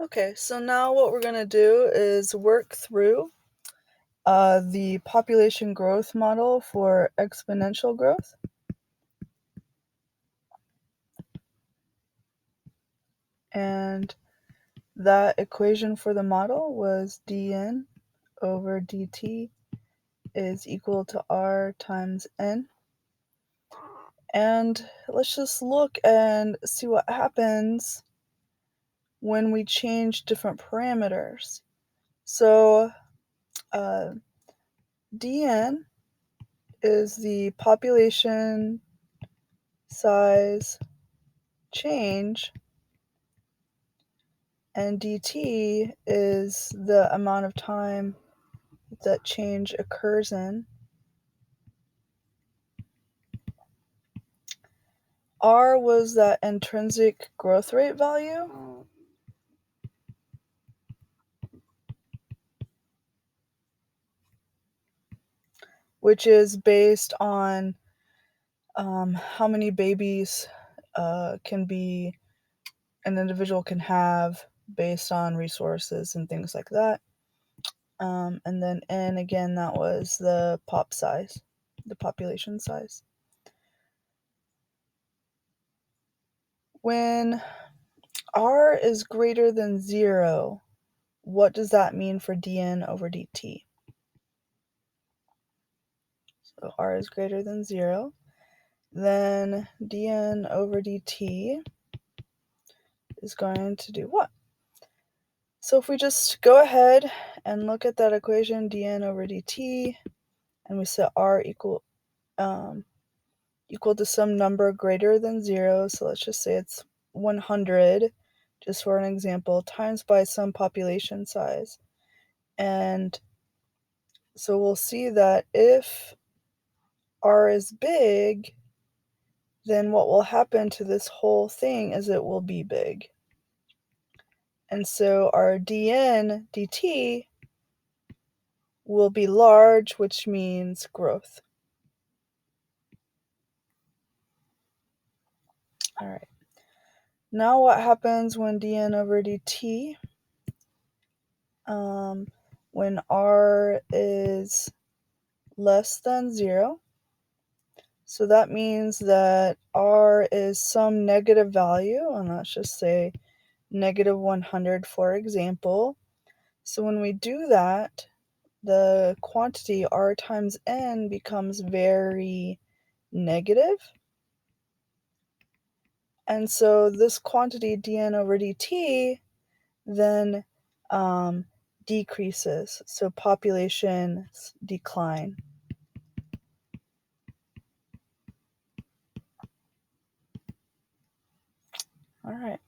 Okay, so now what we're going to do is work through the population growth model for exponential growth. And that equation for the model was dn over dt is equal to r times n. And let's just look and see what happens when we change different parameters. So dn is the population size change, and dt is the amount of time that change occurs in. R was that intrinsic growth rate value, which is based on how many babies an individual can have based on resources and things like that. And then N, again, that was the population size. When R is greater than 0, what does that mean for dn over dt? So R is greater than 0, then dn over dt is going to do what? So if we just go ahead and look at that equation, dn over dt, and we set R equal to some number greater than 0, so let's just say it's 100, just for an example, times by some population size. And so we'll see that if R is big, then what will happen to this whole thing is it will be big. And so our dn dt will be large, which means growth. All right. Now what happens when dn over dt, when R is less than 0? So that means that R is some negative value, and let's just say negative 100, for example. So when we do that, the quantity R times N becomes very negative. And so this quantity dn over dt then decreases, so populations decline. All right.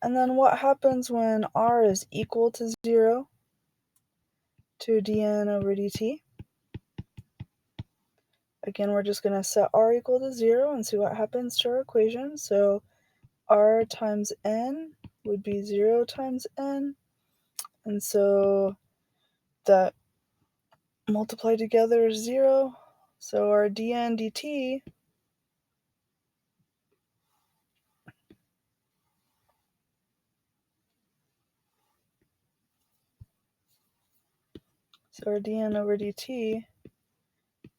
And then what happens when R is equal to 0 to dn over dt? Again, we're just going to set R equal to 0 and see what happens to our equation. So R times N would be 0 times N. And so that multiplied together is 0. So our dn dt dn over dt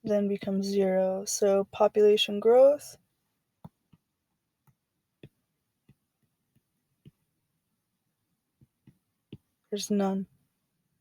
then becomes 0. So population growth there's none.